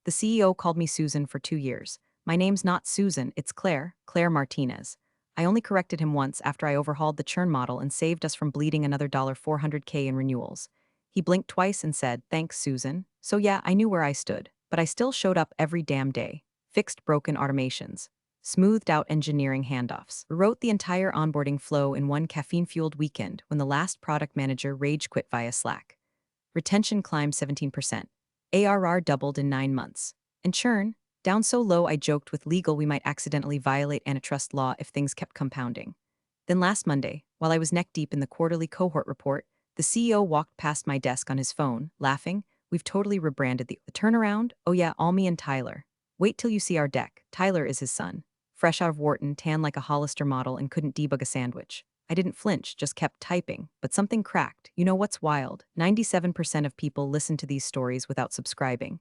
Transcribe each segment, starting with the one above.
The CEO called me Susan for 2 years. My name's not Susan, it's Claire, Claire Martinez. I only corrected him once after I overhauled the churn model and saved us from bleeding another $400K in renewals. He blinked twice and said, "Thanks, Susan." So yeah, I knew where I stood, but I still showed up every damn day. Fixed broken automations. Smoothed out engineering handoffs. Wrote the entire onboarding flow in one caffeine-fueled weekend when the last product manager rage quit via Slack. Retention climbed 17%. ARR doubled in 9 months. And churn, down so low I joked with legal we might accidentally violate antitrust law if things kept compounding. Then last Monday, while I was neck deep in the quarterly cohort report, the CEO walked past my desk on his phone, laughing. "We've totally rebranded the turnaround. Oh yeah, all me and Tyler. Wait till you see our deck." Tyler is his son. Fresh out of Wharton, tan like a Hollister model and couldn't debug a sandwich. I didn't flinch, just kept typing, but something cracked. You know what's wild? 97% of people listen to these stories without subscribing.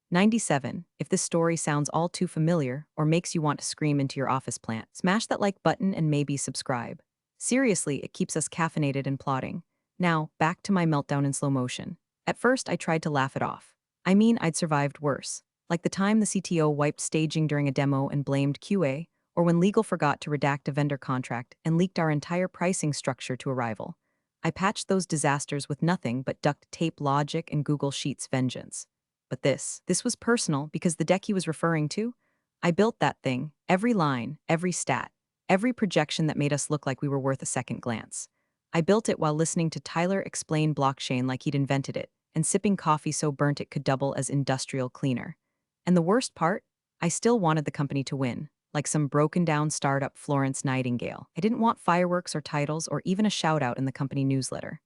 97. If this story sounds all too familiar or makes you want to scream into your office plant, smash that like button and maybe subscribe. Seriously, it keeps us caffeinated and plotting. Now, back to my meltdown in slow motion. At first, I tried to laugh it off. I mean, I'd survived worse. Like the time the CTO wiped staging during a demo and blamed QA, or when legal forgot to redact a vendor contract and leaked our entire pricing structure to a rival. I patched those disasters with nothing but duct tape logic and Google Sheets vengeance. But this was personal because the deck he was referring to, I built that thing, every line, every stat, every projection that made us look like we were worth a second glance. I built it while listening to Tyler explain blockchain like he'd invented it, and sipping coffee so burnt it could double as industrial cleaner. And the worst part? I still wanted the company to win, like some broken-down startup Florence Nightingale. I didn't want fireworks or titles or even a shout-out in the company newsletter.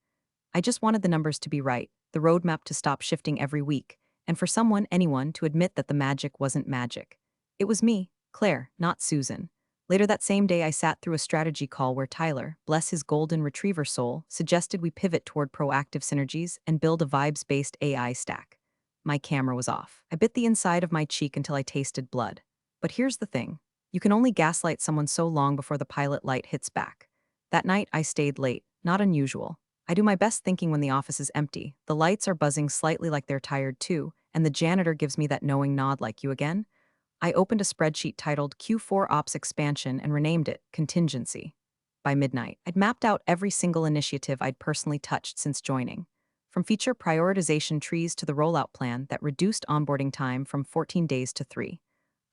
I just wanted the numbers to be right, the roadmap to stop shifting every week, and for anyone, to admit that the magic wasn't magic. It was me, Claire, not Susan. Later that same day, I sat through a strategy call where Tyler, bless his golden retriever soul, suggested we pivot toward proactive synergies and build a vibes-based AI stack. My camera was off. I bit the inside of my cheek until I tasted blood. But here's the thing. You can only gaslight someone so long before the pilot light hits back. That night, I stayed late, not unusual. I do my best thinking when the office is empty. The lights are buzzing slightly like they're tired too, and the janitor gives me that knowing nod like you again. I opened a spreadsheet titled Q4 Ops Expansion and renamed it Contingency. By midnight, I'd mapped out every single initiative I'd personally touched since joining, from feature prioritization trees to the rollout plan that reduced onboarding time from 14 days to 3.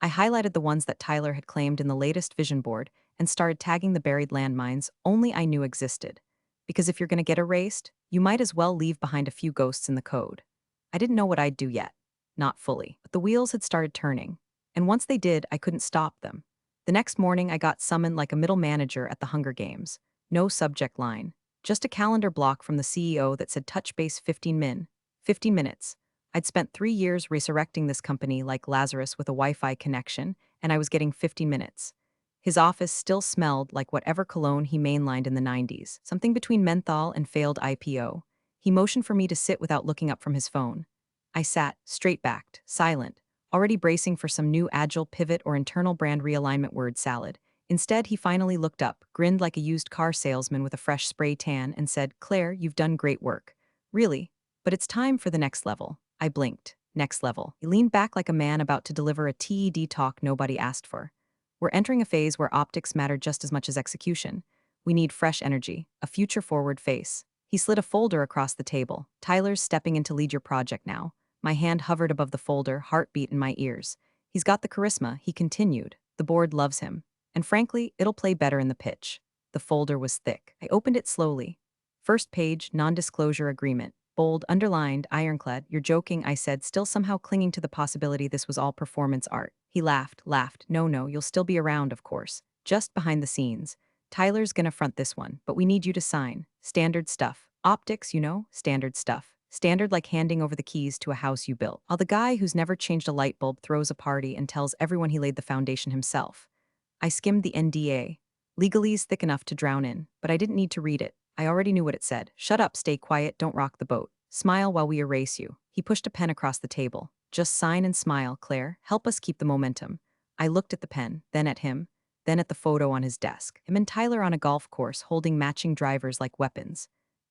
I highlighted the ones that Tyler had claimed in the latest vision board and started tagging the buried landmines only I knew existed. Because if you're going to get erased, you might as well leave behind a few ghosts in the code. I didn't know what I'd do yet. Not fully. But the wheels had started turning. And once they did, I couldn't stop them. The next morning, I got summoned like a middle manager at the Hunger Games. No subject line. Just a calendar block from the CEO that said touch base 15 minutes. I'd spent 3 years resurrecting this company like Lazarus with a Wi-Fi connection, and I was getting 50 minutes. His office still smelled like whatever cologne he mainlined in the 90s, something between menthol and failed IPO. He motioned for me to sit without looking up from his phone. I sat, straight-backed, silent, already bracing for some new agile pivot or internal brand realignment word salad. Instead, he finally looked up, grinned like a used car salesman with a fresh spray tan, and said, "Claire, you've done great work." "Really? But it's time for the next level." I blinked. Next level. He leaned back like a man about to deliver a TED talk nobody asked for. "We're entering a phase where optics matter just as much as execution. We need fresh energy, a future-forward face." He slid a folder across the table. "Tyler's stepping in to lead your project now." My hand hovered above the folder, heartbeat in my ears. "He's got the charisma," he continued. "The board loves him. And frankly, it'll play better in the pitch." The folder was thick. I opened it slowly. First page, non-disclosure agreement. Bold, underlined, ironclad. "You're joking," I said, still somehow clinging to the possibility this was all performance art. He laughed. "No, you'll still be around, of course. Just behind the scenes. Tyler's gonna front this one, but we need you to sign. Standard stuff. Optics, standard stuff. Standard like handing over the keys to a house you built. While the guy who's never changed a light bulb throws a party and tells everyone he laid the foundation himself." I skimmed the NDA. Legalese thick enough to drown in, but I didn't need to read it. I already knew what it said. "Shut up, stay quiet, don't rock the boat. Smile while we erase you." He pushed a pen across the table. "Just sign and smile, Claire. Help us keep the momentum." I looked at the pen, then at him, then at the photo on his desk. Him and Tyler on a golf course holding matching drivers like weapons.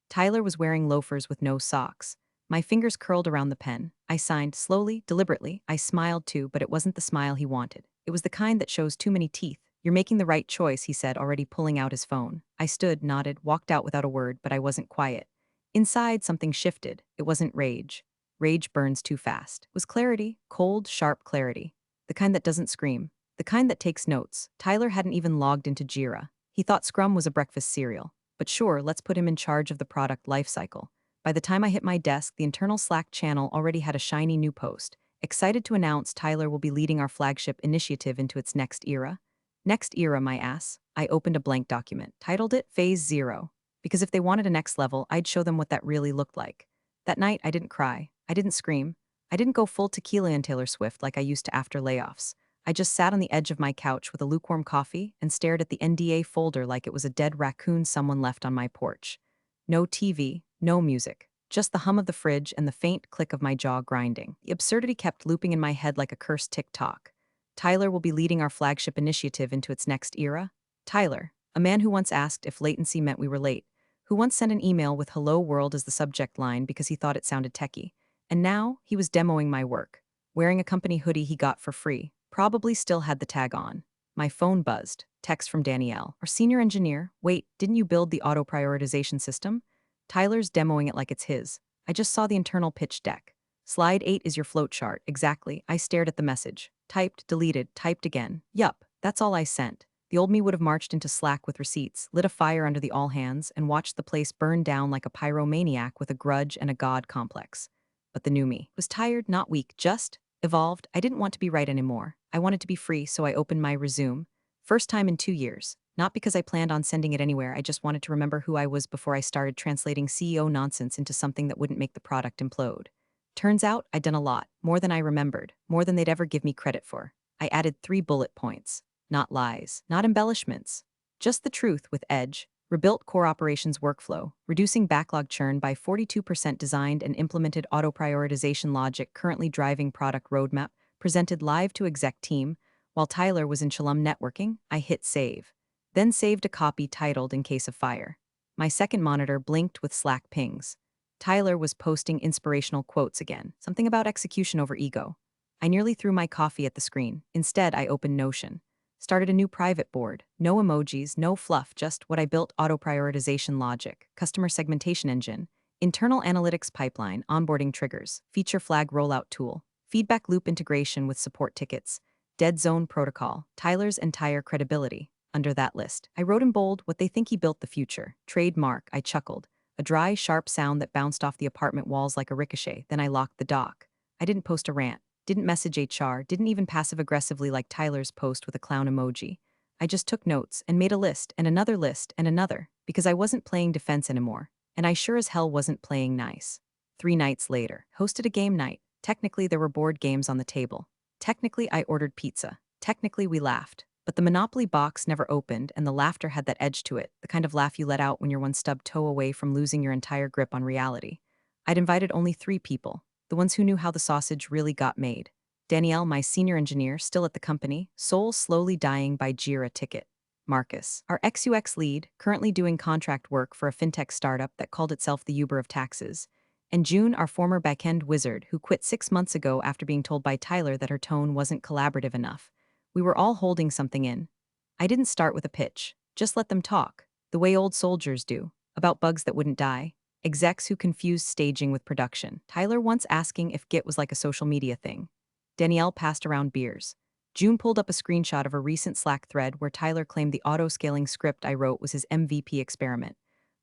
Tyler was wearing loafers with no socks. My fingers curled around the pen. I signed, slowly, deliberately. I smiled too, but it wasn't the smile he wanted. It was the kind that shows too many teeth. "You're making the right choice," he said, already pulling out his phone. I stood, nodded, walked out without a word, but I wasn't quiet. Inside, something shifted. It wasn't rage. Rage burns too fast. It was clarity, cold, sharp clarity. The kind that doesn't scream. The kind that takes notes. Tyler hadn't even logged into Jira. He thought Scrum was a breakfast cereal. But sure, let's put him in charge of the product lifecycle. By the time I hit my desk, the internal Slack channel already had a shiny new post. Excited to announce Tyler will be leading our flagship initiative into its next era. Next era, my ass. I opened a blank document, titled it Phase 0. Because if they wanted a next level, I'd show them what that really looked like. That night, I didn't cry. I didn't scream. I didn't go full tequila and Taylor Swift like I used to after layoffs. I just sat on the edge of my couch with a lukewarm coffee and stared at the NDA folder like it was a dead raccoon someone left on my porch. No TV, no music, just the hum of the fridge and the faint click of my jaw grinding. The absurdity kept looping in my head like a cursed tick-tock. Tyler will be leading our flagship initiative into its next era? Tyler, a man who once asked if latency meant we were late, who once sent an email with "Hello World" as the subject line because he thought it sounded techie. And now, he was demoing my work, wearing a company hoodie he got for free, probably still had the tag on. My phone buzzed. Text from Danielle. Our senior engineer. "Wait, didn't you build the auto-prioritization system?" Tyler's demoing it like it's his. I just saw the internal pitch deck. "Slide 8 is your flowchart." Exactly. I stared at the message. Typed, deleted, typed again. Yup, that's all I sent. The old me would have marched into Slack with receipts, lit a fire under the all hands, and watched the place burn down like a pyromaniac with a grudge and a god complex. But the new me was tired, not weak, just evolved. I didn't want to be right anymore. I wanted to be free, so I opened my resume. First time in 2 years. Not because I planned on sending it anywhere, I just wanted to remember who I was before I started translating CEO nonsense into something that wouldn't make the product implode. Turns out, I'd done a lot, more than I remembered, more than they'd ever give me credit for. I added 3 bullet points. Not lies, not embellishments. Just the truth with Edge. Rebuilt core operations workflow, reducing backlog churn by 42%, designed and implemented auto-prioritization logic currently driving product roadmap, presented live to exec team. While Tyler was in Shalom networking, I hit save. Then saved a copy titled "In Case of Fire." My second monitor blinked with Slack pings. Tyler was posting inspirational quotes again, something about execution over ego. I nearly threw my coffee at the screen. Instead, I opened Notion. Started a new private board. No emojis, no fluff, just what I built: auto-prioritization logic, customer segmentation engine, internal analytics pipeline, onboarding triggers, feature flag rollout tool, feedback loop integration with support tickets, dead zone protocol, Tyler's entire credibility. Under that list, I wrote in bold what they think he built: the future. Trademark. I chuckled. A dry, sharp sound that bounced off the apartment walls like a ricochet. Then I locked the dock. I didn't post a rant. Didn't message HR, didn't even passive-aggressively like Tyler's post with a clown emoji. I just took notes and made a list and another, because I wasn't playing defense anymore, and I sure as hell wasn't playing nice. 3 nights later, hosted a game night. Technically, there were board games on the table. Technically, I ordered pizza. Technically, we laughed. But the Monopoly box never opened, and the laughter had that edge to it, the kind of laugh you let out when you're one stub toe away from losing your entire grip on reality. I'd invited only 3 people. The ones who knew how the sausage really got made. Danielle, my senior engineer, still at the company, soul slowly dying by Jira ticket. Marcus, our ex-UX lead, currently doing contract work for a fintech startup that called itself the Uber of taxes. And June, our former backend wizard, who quit 6 months ago after being told by Tyler that her tone wasn't collaborative enough. We were all holding something in. I didn't start with a pitch. Just let them talk, the way old soldiers do, about bugs that wouldn't die. Execs who confused staging with production. Tyler once asking if Git was like a social media thing. Danielle passed around beers. June pulled up a screenshot of a recent Slack thread where Tyler claimed the auto-scaling script I wrote was his MVP experiment.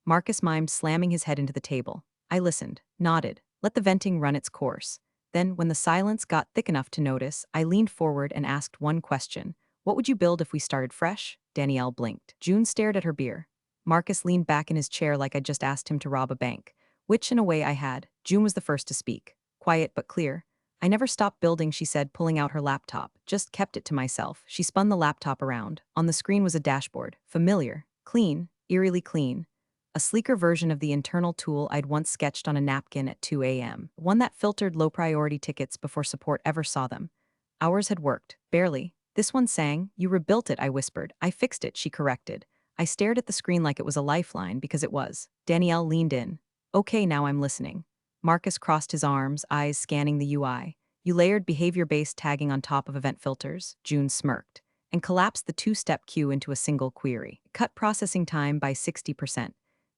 Marcus mimed slamming his head into the table. I listened, nodded, let the venting run its course. Then, when the silence got thick enough to notice, I leaned forward and asked one question. "What would you build if we started fresh?" Danielle blinked. June stared at her beer. Marcus leaned back in his chair like I'd just asked him to rob a bank. Which, in a way, I had. June was the first to speak. Quiet but clear. "I never stopped building," she said, pulling out her laptop. "Just kept it to myself." She spun the laptop around. On the screen was a dashboard. Familiar. Clean. Eerily clean. A sleeker version of the internal tool I'd once sketched on a napkin at 2 a.m. One that filtered low-priority tickets before support ever saw them. Ours had worked. Barely. This one sang. "You rebuilt it," I whispered. "I fixed it," she corrected. I stared at the screen like it was a lifeline because it was. Danielle leaned in. "Okay, now I'm listening." Marcus crossed his arms, eyes scanning the UI. You layered behavior-based tagging on top of event filters, June smirked, and collapsed the two-step queue into a single query. Cut processing time by 60%.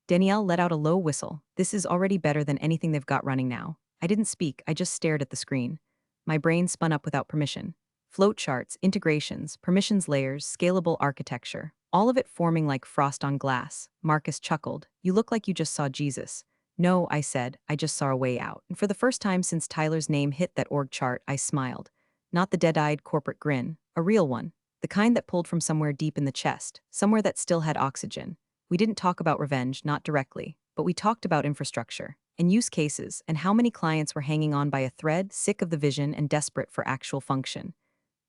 Danielle let out a low whistle. This is already better than anything they've got running now. I didn't speak, I just stared at the screen. My brain spun up without permission. Flowcharts, integrations, permissions layers, scalable architecture, all of it forming like frost on glass. Marcus chuckled. You look like you just saw Jesus. No, I said, I just saw a way out. And for the first time since Tyler's name hit that org chart, I smiled. Not the dead-eyed corporate grin, a real one. The kind that pulled from somewhere deep in the chest, somewhere that still had oxygen. We didn't talk about revenge, not directly, but we talked about infrastructure and use cases and how many clients were hanging on by a thread, sick of the vision and desperate for actual function.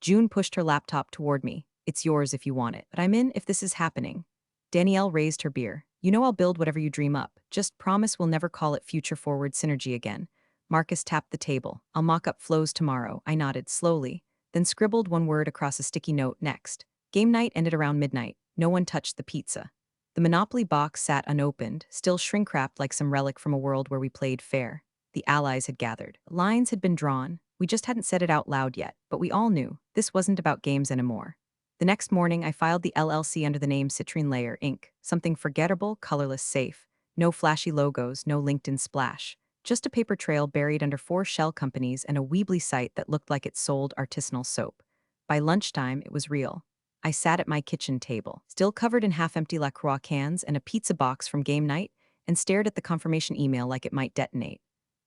June pushed her laptop toward me. It's yours if you want it, but I'm in if this is happening. Danielle raised her beer. You know I'll build whatever you dream up. Just promise we'll never call it Future Forward Synergy again. Marcus tapped the table. I'll mock up flows tomorrow. I nodded slowly, then scribbled one word across a sticky note next. Game night ended around midnight. No one touched the pizza. The Monopoly box sat unopened, still shrink-wrapped like some relic from a world where we played fair. The allies had gathered. Lines had been drawn. We just hadn't said it out loud yet, but we all knew this wasn't about games anymore. The next morning, I filed the LLC under the name Citrine Layer, Inc., something forgettable, colorless, safe. No flashy logos, no LinkedIn splash. Just a paper trail buried under 4 shell companies and a Weebly site that looked like it sold artisanal soap. By lunchtime, it was real. I sat at my kitchen table, still covered in half-empty La Croix cans and a pizza box from game night, and stared at the confirmation email like it might detonate.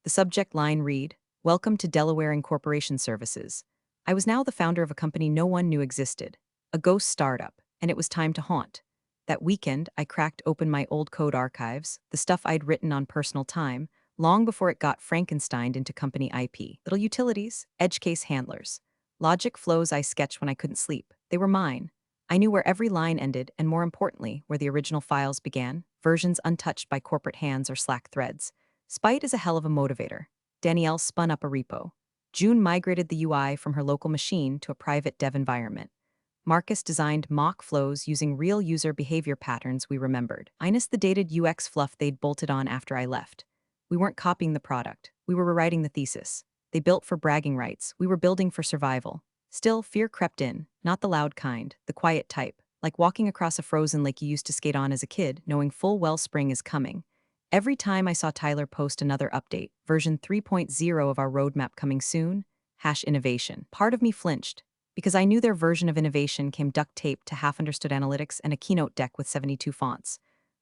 The subject line read, Welcome to Delaware Incorporation Services. I was now the founder of a company no one knew existed. A ghost startup, and it was time to haunt. That weekend, I cracked open my old code archives, the stuff I'd written on personal time, long before it got Frankensteined into company IP. Little utilities, edge case handlers. Logic flows I sketched when I couldn't sleep. They were mine. I knew where every line ended, and more importantly, where the original files began, versions untouched by corporate hands or Slack threads. Spite is a hell of a motivator. Danielle spun up a repo. June migrated the UI from her local machine to a private dev environment. Marcus designed mock flows using real user behavior patterns we remembered, minus the dated UX fluff they'd bolted on after I left. We weren't copying the product. We were rewriting the thesis. They built for bragging rights. We were building for survival. Still, fear crept in, not the loud kind, the quiet type, like walking across a frozen lake you used to skate on as a kid, knowing full well spring is coming. Every time I saw Tyler post another update, version 3.0 of our roadmap coming soon, #innovation, part of me flinched, because I knew their version of innovation came duct-taped to half-understood analytics and a keynote deck with 72 fonts.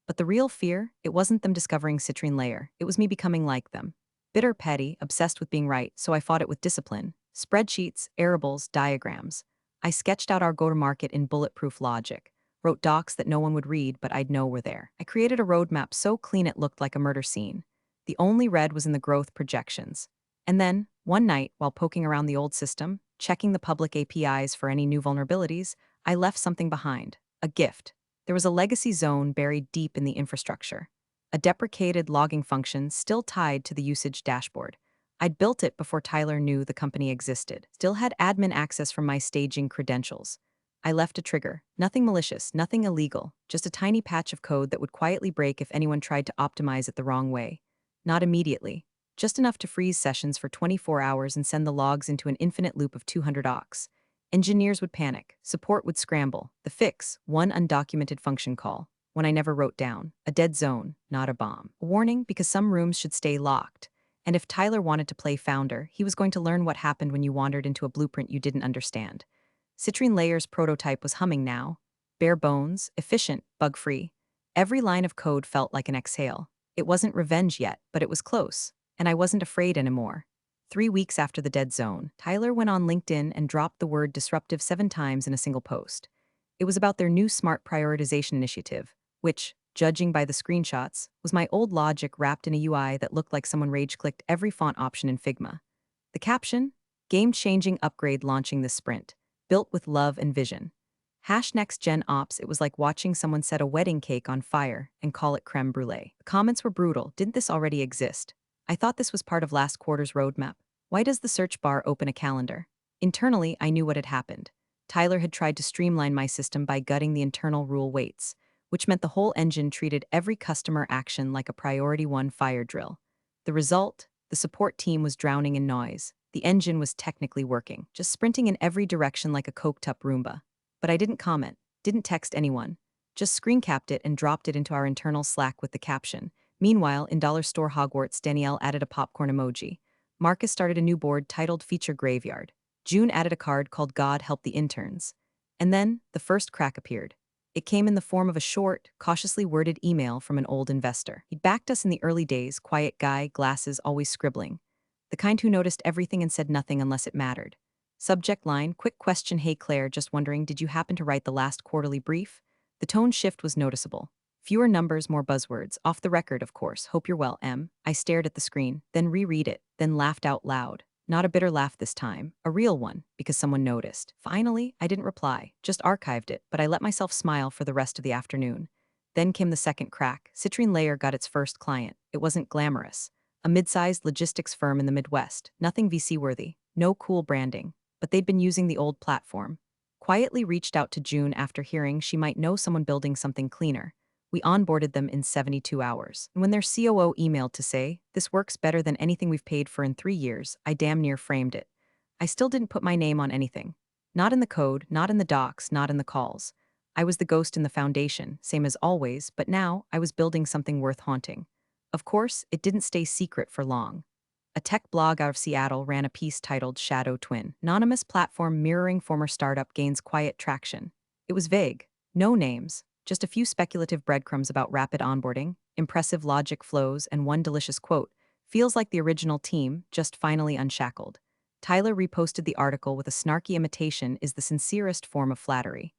But the real fear, it wasn't them discovering Citrine Layer, it was me becoming like them. Bitter, petty, obsessed with being right, so I fought it with discipline. Spreadsheets, arrables, diagrams. I sketched out our go-to-market in bulletproof logic, wrote docs that no one would read but I'd know were there. I created a roadmap so clean it looked like a murder scene. The only red was in the growth projections. And then, one night, while poking around the old system, checking the public APIs for any new vulnerabilities, I left something behind. A gift. There was a legacy zone buried deep in the infrastructure. A deprecated logging function still tied to the usage dashboard. I'd built it before Tyler knew the company existed. Still had admin access from my staging credentials. I left a trigger. Nothing malicious, nothing illegal, just a tiny patch of code that would quietly break if anyone tried to optimize it the wrong way. Not immediately. Just enough to freeze sessions for 24 hours and send the logs into an infinite loop of 200 awks. Engineers would panic. Support would scramble. The fix, one undocumented function call. When I never wrote down. A dead zone, not a bomb. A warning because some rooms should stay locked. And if Tyler wanted to play founder, he was going to learn what happened when you wandered into a blueprint you didn't understand. Citrine Layer's prototype was humming now. Bare bones, efficient, bug-free. Every line of code felt like an exhale. It wasn't revenge yet, but it was close. And I wasn't afraid anymore. 3 weeks after the dead zone, Tyler went on LinkedIn and dropped the word disruptive 7 times in a single post. It was about their new smart prioritization initiative, which, judging by the screenshots, was my old logic wrapped in a UI that looked like someone rage-clicked every font option in Figma. The caption? Game-changing upgrade launching this sprint, built with love and vision. #NextGen Ops, it was like watching someone set a wedding cake on fire and call it creme brulee. The comments were brutal. Didn't this already exist? I thought this was part of last quarter's roadmap. Why does the search bar open a calendar? Internally, I knew what had happened. Tyler had tried to streamline my system by gutting the internal rule weights, which meant the whole engine treated every customer action like a priority 1 fire drill. The result? The support team was drowning in noise. The engine was technically working, just sprinting in every direction like a coked-up Roomba. But I didn't comment, didn't text anyone. Just screen capped it and dropped it into our internal Slack with the caption. Meanwhile, in Dollar Store Hogwarts, Danielle added a popcorn emoji. Marcus started a new board titled Feature Graveyard. June added a card called God Help the Interns. And then, the first crack appeared. It came in the form of a short, cautiously worded email from an old investor. He'd backed us in the early days, quiet guy, glasses, always scribbling. The kind who noticed everything and said nothing unless it mattered. Subject line, quick question, hey Claire, just wondering, did you happen to write the last quarterly brief? The tone shift was noticeable. Fewer numbers, more buzzwords. Off the record, of course. Hope you're well, M. I stared at the screen, then reread it, then laughed out loud. Not a bitter laugh this time, a real one, because someone noticed. Finally, I didn't reply, just archived it, but I let myself smile for the rest of the afternoon. Then came the second crack. Citrine Layer got its first client. It wasn't glamorous. A mid-sized logistics firm in the Midwest, nothing VC-worthy, no cool branding, but they'd been using the old platform. Quietly reached out to June after hearing she might know someone building something cleaner. We onboarded them in 72 hours. And when their COO emailed to say, this works better than anything we've paid for in 3 years, I damn near framed it. I still didn't put my name on anything. Not in the code, not in the docs, not in the calls. I was the ghost in the foundation, same as always, but now I was building something worth haunting. Of course, it didn't stay secret for long. A tech blog out of Seattle ran a piece titled Shadow Twin. Anonymous platform mirroring former startup gains quiet traction. It was vague. No names. Just a few speculative breadcrumbs about rapid onboarding, impressive logic flows, and one delicious quote. Feels like the original team, just finally unshackled. Tyler reposted the article with a snarky imitation is the sincerest form of flattery.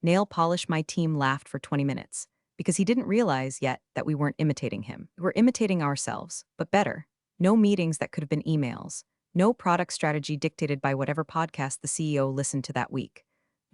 Nail polish my team laughed for 20 minutes, because he didn't realize yet that we weren't imitating him. We were imitating ourselves, but better. No meetings that could have been emails. No product strategy dictated by whatever podcast the CEO listened to that week.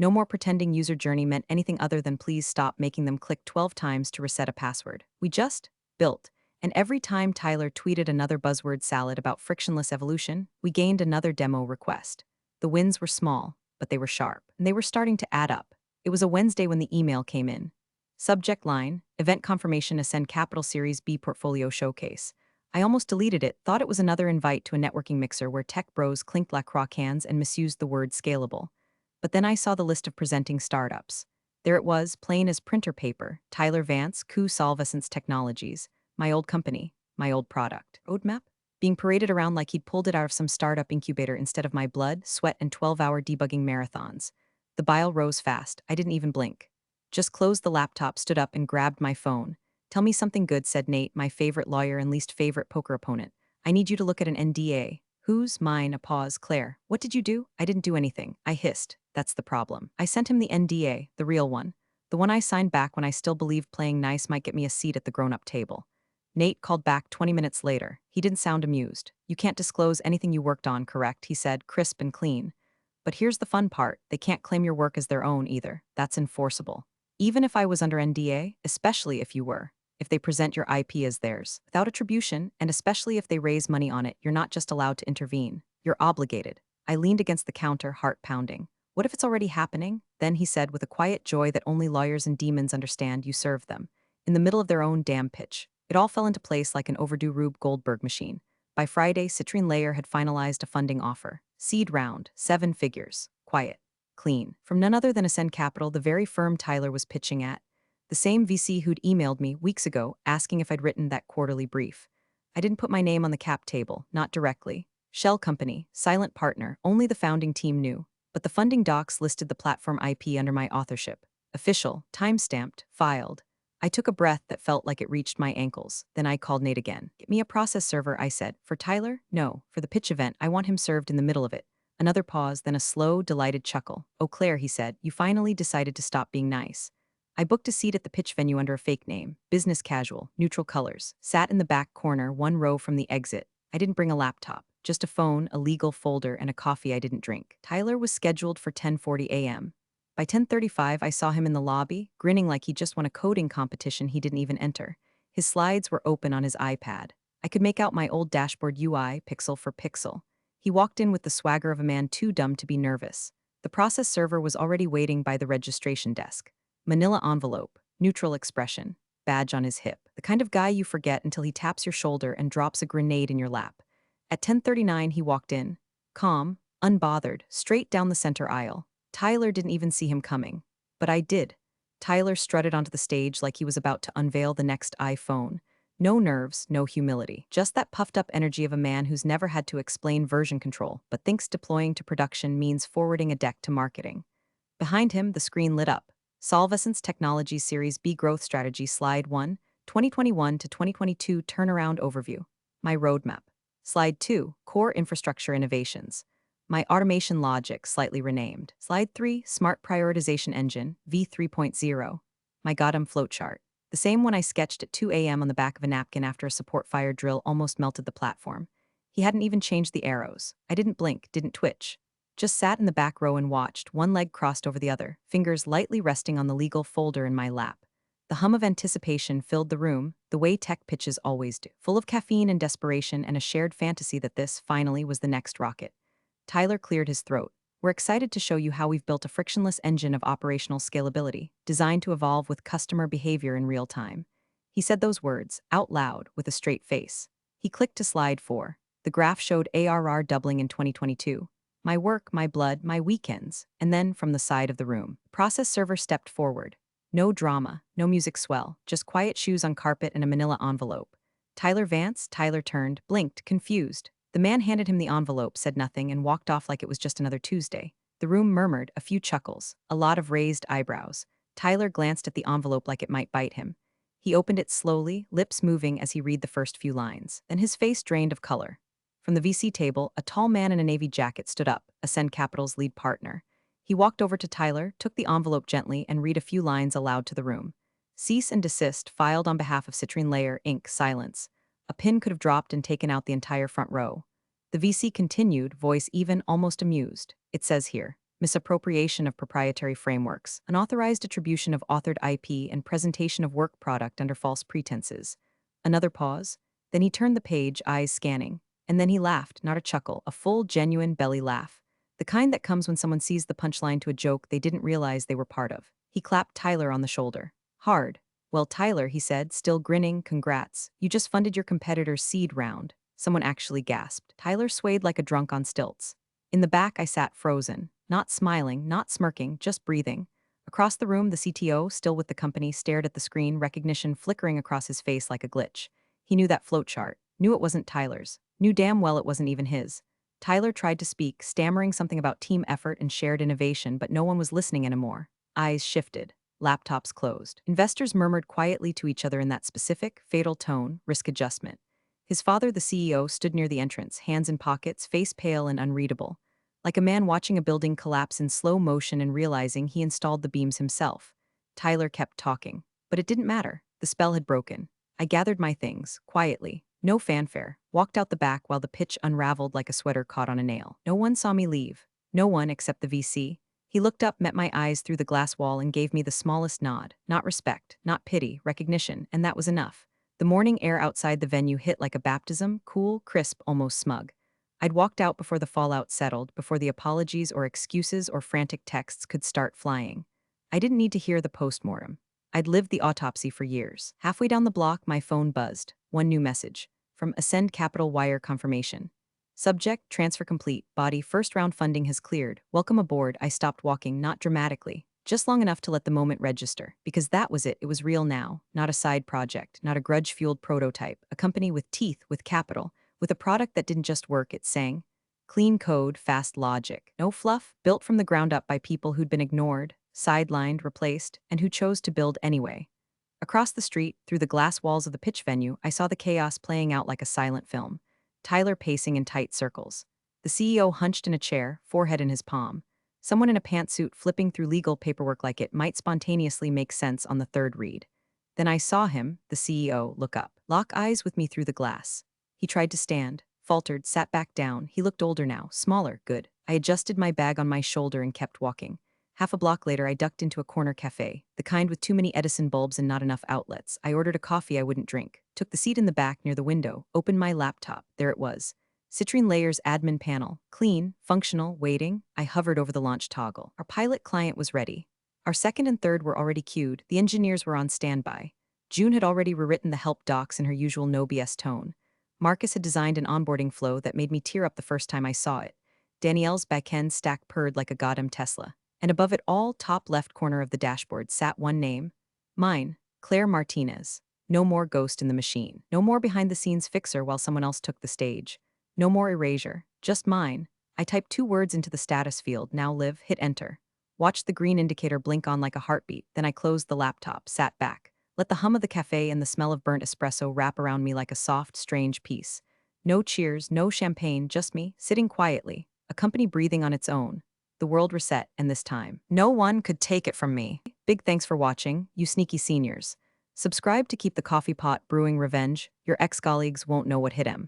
No more pretending user journey meant anything other than please stop making them click 12 times to reset a password. We just built. And every time Tyler tweeted another buzzword salad about frictionless evolution, we gained another demo request. The wins were small, but they were sharp, and they were starting to add up. It was a Wednesday when the email came in. Subject line, event confirmation Ascend Capital Series B portfolio showcase. I almost deleted it, thought it was another invite to a networking mixer where tech bros clinked LaCroix cans and misused the word scalable. But then I saw the list of presenting startups. There it was, plain as printer paper, Tyler Vance, Coup Solvescence Technologies, my old company, my old product. Roadmap? Being paraded around like he'd pulled it out of some startup incubator instead of my blood, sweat, and 12-hour debugging marathons. The bile rose fast, I didn't even blink. Just closed the laptop, stood up, and grabbed my phone. Tell me something good, said Nate, my favorite lawyer and least favorite poker opponent. I need you to look at an NDA. Whose? Mine. A pause. Claire. What did you do? I didn't do anything. I hissed. That's the problem. I sent him the NDA, the real one. The one I signed back when I still believed playing nice might get me a seat at the grown-up table. Nate called back 20 minutes later. He didn't sound amused. You can't disclose anything you worked on, correct? He said, crisp and clean. But here's the fun part. They can't claim your work as their own either. That's enforceable. Even if I was under NDA, especially if you were. If they present your IP as theirs, without attribution, and especially if they raise money on it, you're not just allowed to intervene. You're obligated. I leaned against the counter, heart pounding. What if it's already happening? Then he said with a quiet joy that only lawyers and demons understand, you serve them. In the middle of their own damn pitch. It all fell into place like an overdue Rube Goldberg machine. By Friday, Citrine Layer had finalized a funding offer. Seed round, 7 figures. Quiet. Clean. From none other than Ascend Capital, the very firm Tyler was pitching at. The same VC who'd emailed me weeks ago asking if I'd written that quarterly brief. I didn't put my name on the cap table, not directly. Shell company, silent partner, only the founding team knew. But the funding docs listed the platform IP under my authorship. Official, time-stamped, filed. I took a breath that felt like it reached my ankles. Then I called Nate again. Get me a process server, I said. For Tyler? No. For the pitch event, I want him served in the middle of it. Another pause, then a slow, delighted chuckle. Oh, Claire, he said, you finally decided to stop being nice. I booked a seat at the pitch venue under a fake name, business casual, neutral colors, sat in the back corner, 1 row from the exit. I didn't bring a laptop, just a phone, a legal folder, and a coffee I didn't drink. Tyler was scheduled for 10:40 a.m. By 10:35, I saw him in the lobby, grinning like he just won a coding competition he didn't even enter. His slides were open on his iPad. I could make out my old dashboard UI, pixel for pixel. He walked in with the swagger of a man too dumb to be nervous. The process server was already waiting by the registration desk. Manila envelope, neutral expression, badge on his hip. The kind of guy you forget until he taps your shoulder and drops a grenade in your lap. At 10:39, he walked in, calm, unbothered, straight down the center aisle. Tyler didn't even see him coming. But I did. Tyler strutted onto the stage like he was about to unveil the next iPhone. No nerves, no humility. Just that puffed-up energy of a man who's never had to explain version control, but thinks deploying to production means forwarding a deck to marketing. Behind him, the screen lit up. Solvescence Technologies Series B Growth Strategy Slide 1, 2021 to 2022 Turnaround Overview. My roadmap. Slide 2, Core Infrastructure Innovations. My automation logic, slightly renamed. Slide 3, Smart Prioritization Engine, V3.0. My Gotham flowchart. The same one I sketched at 2 a.m. on the back of a napkin after a support fire drill almost melted the platform. He hadn't even changed the arrows. I didn't blink, didn't twitch. Just sat in the back row and watched, one leg crossed over the other, fingers lightly resting on the legal folder in my lap. The hum of anticipation filled the room, the way tech pitches always do, full of caffeine and desperation and a shared fantasy that this, finally, was the next rocket. Tyler cleared his throat. We're excited to show you how we've built a frictionless engine of operational scalability, designed to evolve with customer behavior in real time. He said those words, out loud, with a straight face. He clicked to slide 4. The graph showed ARR doubling in 2022. My work, my blood, my weekends. And then, from the side of the room, process server stepped forward. No drama, no music swell, just quiet shoes on carpet and a manila envelope. Tyler Vance. Tyler turned, blinked, confused. The man handed him the envelope, said nothing, and walked off like it was just another Tuesday. The room murmured, a few chuckles, a lot of raised eyebrows. Tyler glanced at the envelope like it might bite him. He opened it slowly, lips moving as he read the first few lines. Then his face drained of color. From the VC table, a tall man in a navy jacket stood up, Ascend Capital's lead partner. He walked over to Tyler, took the envelope gently, and read a few lines aloud to the room. Cease and desist, filed on behalf of Citrine Layer, Inc. Silence. A pin could have dropped and taken out the entire front row. The VC continued, voice even, almost amused. It says here, misappropriation of proprietary frameworks, unauthorized attribution of authored IP, and presentation of work product under false pretenses. Another pause. Then he turned the page, eyes scanning. And then he laughed, not a chuckle, a full, genuine belly laugh. The kind that comes when someone sees the punchline to a joke they didn't realize they were part of. He clapped Tyler on the shoulder. Hard. Well, Tyler, he said, still grinning, congrats. You just funded your competitor's seed round. Someone actually gasped. Tyler swayed like a drunk on stilts. In the back, I sat frozen, not smiling, not smirking, just breathing. Across the room, the CTO, still with the company, stared at the screen, recognition flickering across his face like a glitch. He knew that flowchart, knew it wasn't Tyler's, knew damn well it wasn't even his. Tyler tried to speak, stammering something about team effort and shared innovation, but no one was listening anymore. Eyes shifted. Laptops closed. Investors murmured quietly to each other in that specific, fatal tone, risk adjustment. His father, the CEO, stood near the entrance, hands in pockets, face pale and unreadable. Like a man watching a building collapse in slow motion and realizing he installed the beams himself. Tyler kept talking. But it didn't matter. The spell had broken. I gathered my things, quietly. No fanfare, walked out the back while the pitch unraveled like a sweater caught on a nail. No one saw me leave. No one except the VC. He looked up, met my eyes through the glass wall, and gave me the smallest nod. Not respect, not pity, recognition, and that was enough. The morning air outside the venue hit like a baptism, cool, crisp, almost smug. I'd walked out before the fallout settled, before the apologies or excuses or frantic texts could start flying. I didn't need to hear the postmortem. I'd lived the autopsy for years. Halfway down the block, my phone buzzed. One new message. From Ascend Capital wire confirmation. Subject, transfer complete. Body, first round funding has cleared. Welcome aboard. I stopped walking, not dramatically. Just long enough to let the moment register. Because that was it. It was real now. Not a side project. Not a grudge-fueled prototype. A company with teeth, with capital. With a product that didn't just work, it sang. Clean code, fast logic. No fluff. Built from the ground up by people who'd been ignored, sidelined, replaced, and who chose to build anyway. Across the street, through the glass walls of the pitch venue, I saw the chaos playing out like a silent film. Tyler pacing in tight circles. The CEO hunched in a chair, forehead in his palm. Someone in a pantsuit flipping through legal paperwork like it might spontaneously make sense on the third read. Then I saw him, the CEO, look up, lock eyes with me through the glass. He tried to stand, faltered, sat back down. He looked older now, smaller, good. I adjusted my bag on my shoulder and kept walking. Half a block later, I ducked into a corner cafe, the kind with too many Edison bulbs and not enough outlets. I ordered a coffee I wouldn't drink, took the seat in the back near the window, opened my laptop. There it was. Citrine Layer's admin panel. Clean, functional, waiting. I hovered over the launch toggle. Our pilot client was ready. Our second and third were already queued. The engineers were on standby. June had already rewritten the help docs in her usual no BS tone. Marcus had designed an onboarding flow that made me tear up the first time I saw it. Danielle's backend stack purred like a goddamn Tesla. And above it all, top left corner of the dashboard, sat one name. Mine, Claire Martinez. No more ghost in the machine. No more behind-the-scenes fixer while someone else took the stage. No more erasure. Just mine. I typed 2 words into the status field, now live, hit enter. Watched the green indicator blink on like a heartbeat, then I closed the laptop, sat back. Let the hum of the cafe and the smell of burnt espresso wrap around me like a soft, strange peace. No cheers, no champagne, just me, sitting quietly, a company breathing on its own. The world reset, and this time, no one could take it from me. Big thanks for watching, you sneaky seniors. Subscribe to keep the coffee pot brewing revenge. Your ex-colleagues won't know what hit him.